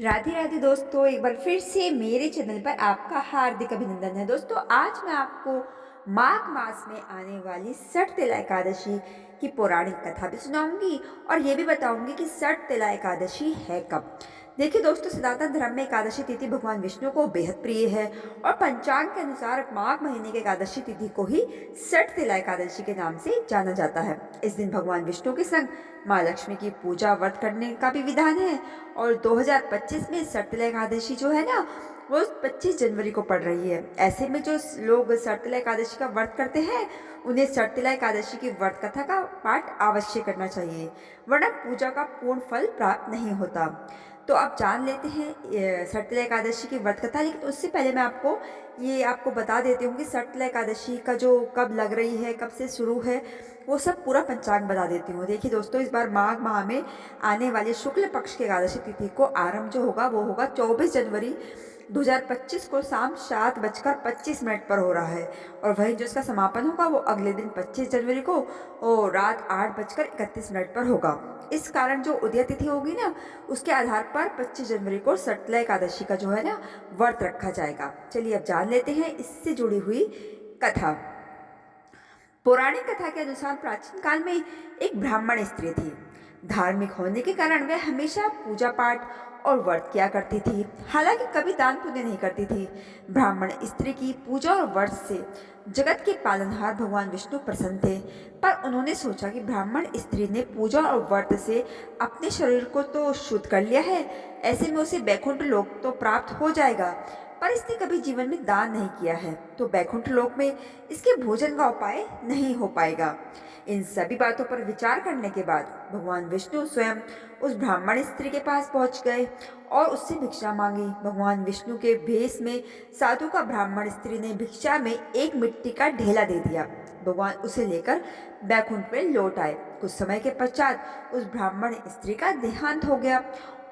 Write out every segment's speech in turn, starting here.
राधे राधे दोस्तों, एक बार फिर से मेरे चैनल पर आपका हार्दिक अभिनंदन है। दोस्तों, आज मैं आपको माघ मास में आने वाली सठ तिला एकादशी की पौराणिक कथा भी सुनाऊंगी और ये भी बताऊंगी कि सठ तिला एकादशी है कब। देखिए दोस्तों, सनातन धर्म में एकादशी तिथि भगवान विष्णु को बेहद प्रिय है और पंचांग के अनुसार माघ महीने की एकादशी तिथि को ही सठ तिला एकादशी के नाम से जाना जाता है। इस दिन भगवान विष्णु के संग माँ लक्ष्मी की पूजा व्रत करने का भी विधान है और 2025 में सठ तिला एकादशी जो है ना, वो 25 जनवरी को पड़ रही है। ऐसे में जो लोग सठ तिला एकादशी का व्रत करते हैं, उन्हें सठ तिला एकादशी की व्रत कथा का पाठ अवश्य करना चाहिए, वरना पूजा का पूर्ण फल प्राप्त नहीं होता। तो आप जान लेते हैं सठ तिला एकादशी की व्रत कथा, लेकिन उससे पहले मैं आपको बता देती हूँ कि सठ तिला एकादशी का जो कब लग रही है, कब से शुरू है, वो सब पूरा पंचांग बता देती हूँ। देखिए दोस्तों, इस बार माघ माह में आने वाले शुक्ल पक्ष की एकादशी तिथि को आरंभ जो होगा वो होगा 24 जनवरी 2025 को शाम 7:25 पर हो रहा है और वहीं जो इसका समापन होगा वो अगले दिन 25 जनवरी को और रात 8:31 पर होगा। इस कारण जो उदय तिथि होगी ना, उसके आधार पर 25 जनवरी को सठ तिला एकादशी का जो है ना, व्रत रखा जाएगा। चलिए अब जान लेते हैं इससे जुड़ी हुई कथा। पौराणिक कथा के अनुसार प्राचीन काल में एक ब्राह्मण स्त्री थी। धार्मिक होने के कारण वह हमेशा पूजा पाठ और व्रत किया करती थी, हालांकि कभी दान पुण्य नहीं करती थी। ब्राह्मण स्त्री की पूजा और व्रत से जगत के पालनहार भगवान विष्णु प्रसन्न थे, पर उन्होंने सोचा कि ब्राह्मण स्त्री ने पूजा और व्रत से अपने शरीर को तो शुद्ध कर लिया है, ऐसे में उसे बैकुंठ लोक तो प्राप्त हो जाएगा, पर इसने कभी जीवन में दान नहीं किया है, तो बैकुंठ लोक में इसके भोजन का उपाय नहीं हो पाएगा। इन सभी बातों पर विचार करने के बाद भगवान विष्णु स्वयं उस ब्राह्मण स्त्री के पास पहुंच गए और उससे भिक्षा मांगी। भगवान विष्णु के भेष में साधु का ब्राह्मण स्त्री ने भिक्षा में एक मिट्टी का ढेला दे दिया। भगवान उसे लेकर बैकुंठ में लौट आए। कुछ समय के पश्चात उस ब्राह्मण स्त्री का देहांत हो गया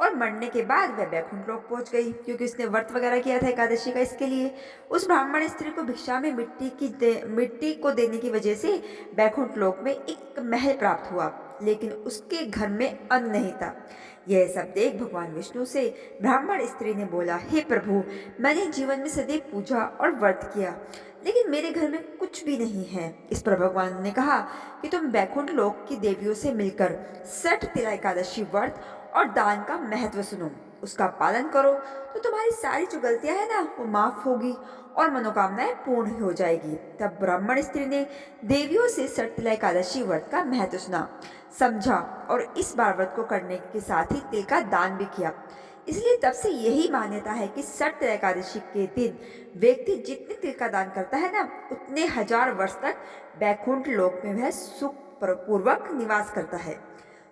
और मरने के बाद वह बैकुंठ लोक पहुंच गई, क्योंकि उसने व्रत वगैरह किया था एकादशी का। इसके लिए उस ब्राह्मण स्त्री को भिक्षा में मिट्टी को देने की वजह से बैकुंठ लोक में एक महल प्राप्त हुआ, लेकिन उसके घर में अन्न नहीं था। यह सब देख भगवान विष्णु से ब्राह्मण स्त्री ने बोला, हे प्रभु, मैंने जीवन में सदैव पूजा और व्रत किया, लेकिन मेरे घर में कुछ भी नहीं है। इस पर भगवान ने कहा कि तुम बैकुंठ लोक की देवियों से मिलकर सठ तिला एकादशी व्रत और दान का महत्व सुनो, उसका पालन करो, तो तुम्हारी सारी जो गलतियां है ना, वो माफ होगी और मनोकामनाएं पूर्ण हो जाएगी। तब ब्राह्मण स्त्री ने देवियों से सठ तिला एकादशी व्रत का महत्व सुना, समझा और इस बार व्रत को करने के साथ ही तिल का दान भी किया। इसलिए तब से यही मान्यता है कि सठ तिला एकादशी के दिन व्यक्ति जितने तिल का दान करता है ना, उतने हजार वर्ष तक बैकुंठ लोक में वह सुख पूर्वक निवास करता है।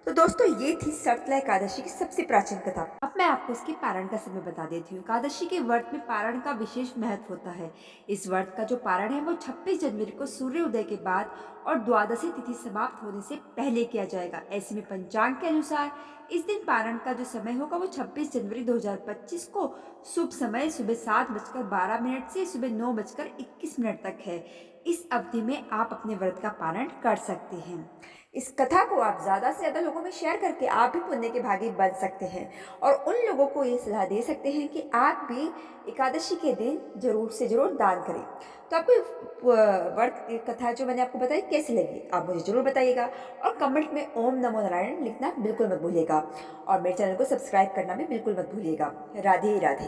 तो दोस्तों, ये थी सठ तिला एकादशी की सबसे प्राचीन कथा। अब मैं आपको इसके पारण का समय बता देती हूँ। एकादशी के व्रत में पारण का विशेष महत्व होता है। इस व्रत का जो पारण है वो 26 जनवरी को सूर्योदय के बाद और द्वादशी तिथि समाप्त होने से पहले किया जाएगा। ऐसे में पंचांग के अनुसार इस दिन पारण का जो समय होगा वो 26 जनवरी 2025 को शुभ समय सुबह 7:12 से सुबह 9:21 तक है। इस अवधि में आप अपने व्रत का पारण कर सकते हैं। इस कथा को आप ज़्यादा से ज़्यादा लोगों में शेयर करके आप भी पुण्य के भागी बन सकते हैं और उन लोगों को ये सलाह दे सकते हैं कि आप भी एकादशी के दिन जरूर से जरूर दान करें। तो आपको व्रत कथा जो मैंने आपको बताई कैसी लगी, आप मुझे जरूर बताइएगा और कमेंट में ओम नमो नारायण लिखना बिल्कुल मत भूलिएगा और मेरे चैनल को सब्सक्राइब करना भी बिल्कुल मत भूलिएगा। राधे राधे।